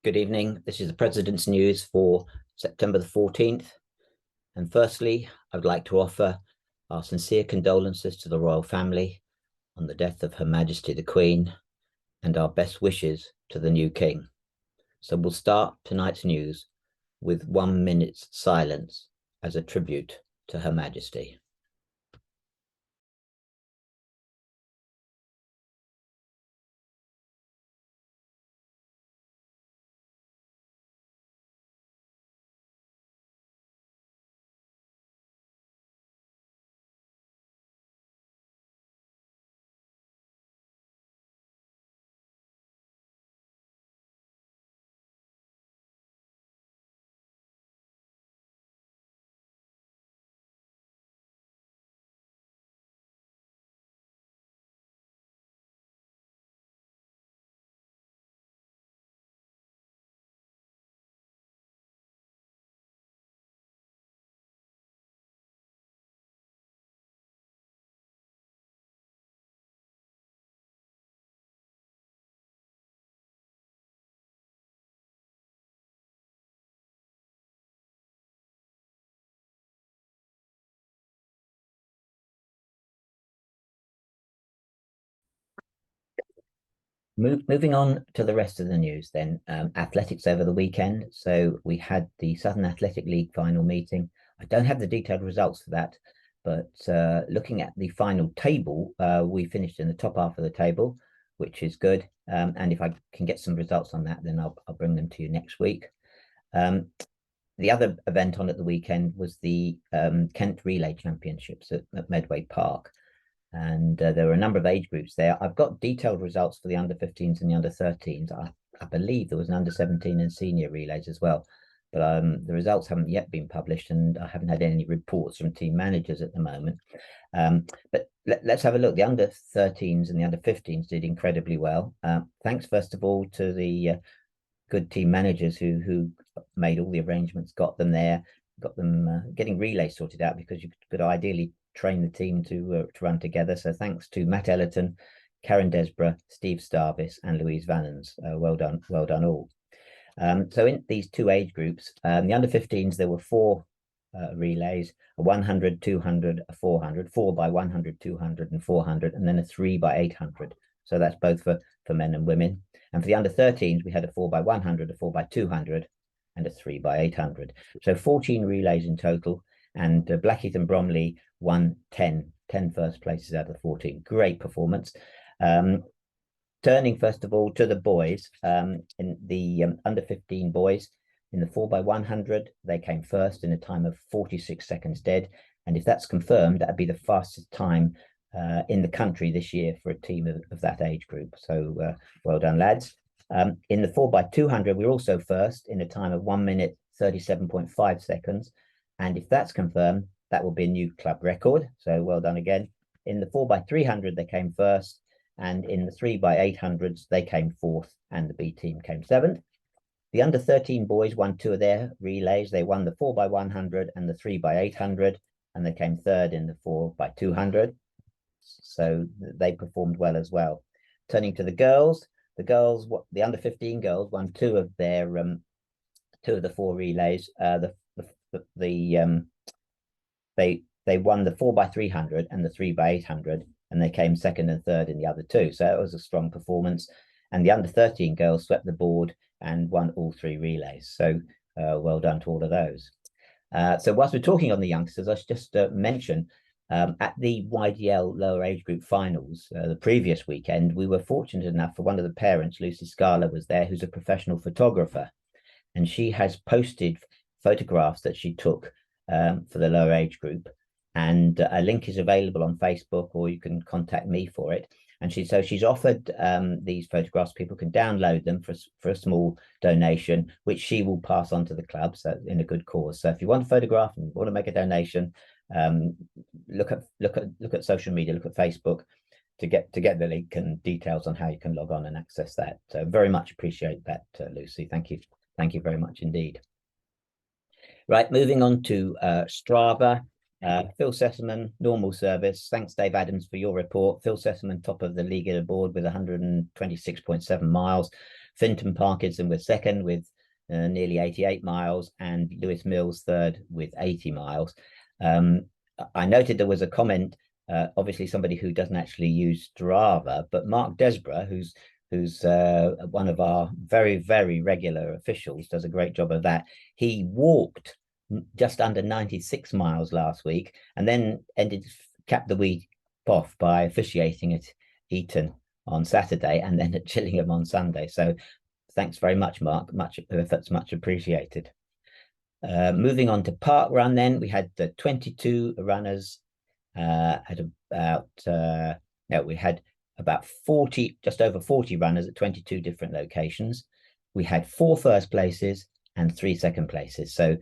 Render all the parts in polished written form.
Good evening. This is the President's News for September the 14th. And firstly, I would like to offer our sincere condolences to the royal family on the death of Her Majesty the Queen and our best wishes to the new King. So we'll start tonight's news with 1 minute's silence as a tribute to Her Majesty. Moving on to the rest of the news then, athletics over the weekend. So we had the Southern Athletic League final meeting. I don't have the detailed results for that, but looking at the final table, we finished in the top half of the table, which is good. And if I can get some results on that, then I'll bring them to you next week. The other event on at the weekend was the Kent Relay Championships at Medway Park. And there were a number of age groups there. I've got detailed results for the under-15s and the under-13s. I believe there was an under-17 and senior relays as well, but the results haven't yet been published, and I haven't had any reports from team managers at the moment. But let's have a look. The under-13s and the under-15s did incredibly well. Thanks, first of all, to the good team managers who made all the arrangements, got them there, got them getting relays sorted out, because you could ideally train the team to run together. So thanks to Matt Ellerton, Karen Desborough, Steve Starvis, and Louise Valens. Well done all. So in these two age groups, the under-15s, there were four relays: a 100, 200, a 400, 4 by 100, 200, and 400, and then a 3 by 800. So that's both for men and women. And for the under-13s, we had a 4 by 100, a 4 by 200, and a 3 by 800. So 14 relays in total. And Blackheath and Bromley won 10 first places out of 14. Great performance. Turning first of all to the boys, in the under-15 boys, in the 4 by 100, they came first in a time of 46 seconds dead. And if that's confirmed, that'd be the fastest time in the country this year for a team of that age group. So well done, lads. In the 4 by 200, we were also first in a time of 1 minute 37.5 seconds. And if that's confirmed, that will be a new club record. So well done again. In the 4 by 300, they came first. And in the 3 by 800s, they came fourth, and the B team came seventh. The under-13 boys won two of their relays. They won the 4 by 100 and the 3 by 800, and they came third in the 4 by 200. So they performed well as well. Turning to the girls, the under-15 girls won two of the four relays. They won the 4 by 300 and the 3 by 800, and they came second and third in the other two. So it was a strong performance. And the under-13 girls swept the board and won all three relays. So well done to all of those. So whilst we're talking on the youngsters, I should just mention at the YDL lower age group finals the previous weekend, we were fortunate enough for one of the parents, Lucy Scala, was there, who's a professional photographer. And she has posted photographs that she took for the lower age group, and a link is available on Facebook, or you can contact me for it. And she's offered these photographs. People can download them for a small donation, which she will pass on to the club, so in a good cause. So if you want a photograph and want to make a donation, look at social media, look at Facebook to get the link and details on how you can log on and access that. So very much appreciate that, Lucy. Thank you very much indeed. Right, moving on to Strava. Phil Sessamon, normal service. Thanks, Dave Adams, for your report. Phil Sessamon, top of the leaderboard with 126.7 miles. Finton Parkinson was second with nearly 88 miles, and Lewis Mills third with 80 miles. I noted there was a comment, obviously somebody who doesn't actually use Strava, but Mark Desborough, who's one of our very, very regular officials, does a great job of that. He walked just under 96 miles last week, and then capped the week off by officiating at Eton on Saturday and then at Gillingham on Sunday. So thanks very much, Mark. That's much appreciated. Moving on to Park Run, then we had the 22 runners at about we had about 40, just over 40 runners at 22 different locations. We had 4 first places and 3 second places. So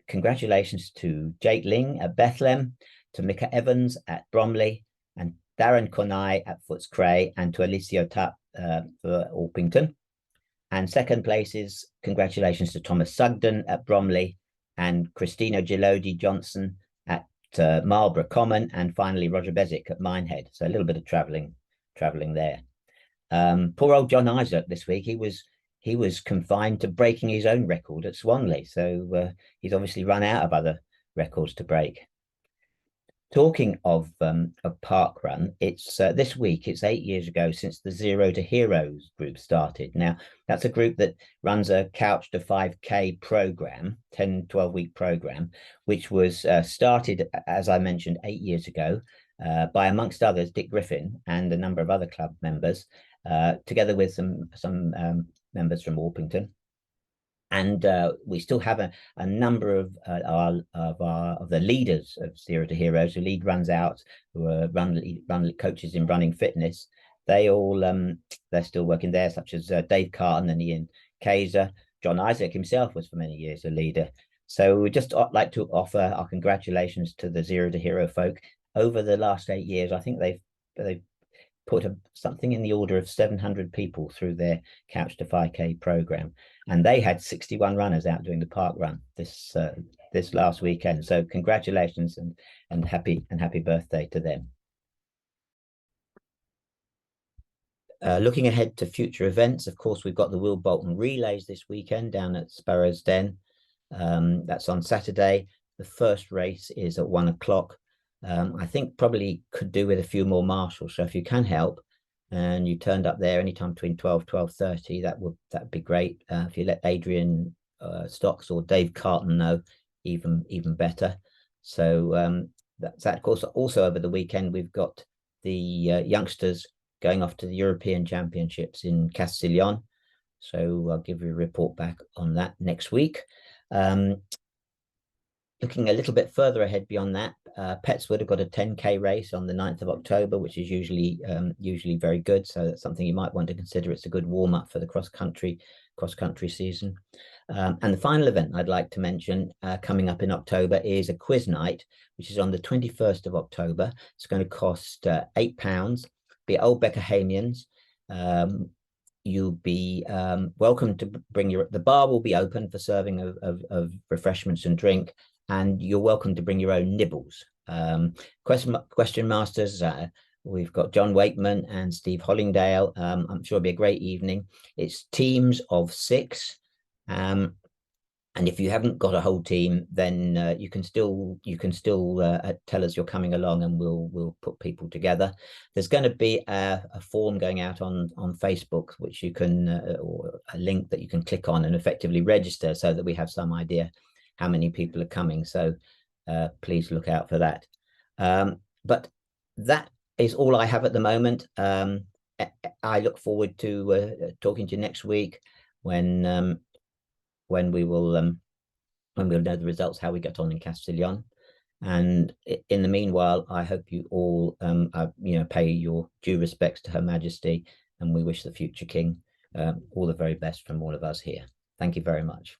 congratulations to Jake Ling at Bethlehem, to Micah Evans at Bromley, and Darren Conai at Footscray, and to Alicio Tapp for Orpington. And second places, congratulations to Thomas Sugden at Bromley, and Christina Gelodi Johnson at Marlborough Common, and finally Roger Bezic at Minehead. So a little bit of travelling there. Poor old John Isaac this week. He was confined to breaking his own record at Swanley. So he's obviously run out of other records to break. Talking of Park Run, it's this week, it's 8 years ago since the Zero to Heroes group started. Now, that's a group that runs a Couch to 5K program, 10-12 week program, which was started, as I mentioned, 8 years ago by, amongst others, Dick Griffin and a number of other club members, together with some members from Orpington. And we still have a number of the leaders of Zero to Heroes who lead runs out, who are run coaches in running fitness. They all they're still working there, such as Dave Carton and Ian Kaiser. John Isaac himself was for many years a leader. So we just like to offer our congratulations to the Zero to Hero folk. Over the last 8 years, I think they've put something in the order of 700 people through their Couch to 5K program, and they had 61 runners out doing the Park Run this last weekend. So congratulations and happy birthday to them. Looking ahead to future events, of course, we've got the Will Bolton Relays this weekend down at Sparrow's Den. That's on Saturday. The first race is at 1 o'clock. I think probably could do with a few more marshals. So if you can help and you turned up there anytime between 12:30, that'd be great. If you let Adrian Stocks or Dave Carton know, even better. So that's that. Of course, also over the weekend we've got the youngsters going off to the European Championships in Castellón. So I'll give you a report back on that next week. Looking a little bit further ahead beyond that, Petswood have got a 10K race on the 9th of October, which is usually very good. So that's something you might want to consider. It's a good warm up for the cross country season. And the final event I'd like to mention coming up in October is a quiz night, which is on the 21st of October. It's going to cost £8. Be at Old Beckerhamians. You'll be welcome to bring the bar will be open for serving of refreshments and drink, and you're welcome to bring your own nibbles. Question masters, we've got John Wakeman and Steve Hollingdale. I'm sure it'll be a great evening. It's teams of 6. And if you haven't got a whole team, then you can still tell us you're coming along, and we'll put people together. There's going to be a form going out on Facebook, which you can or a link that you can click on and effectively register, so that we have some idea how many people are coming. So please look out for that. But that is all I have at the moment. I look forward to talking to you next week when we'll know the results, how we get on in Castellón. And in the meanwhile, I hope you all pay your due respects to Her Majesty, and we wish the future King all the very best from all of us here. Thank you very much.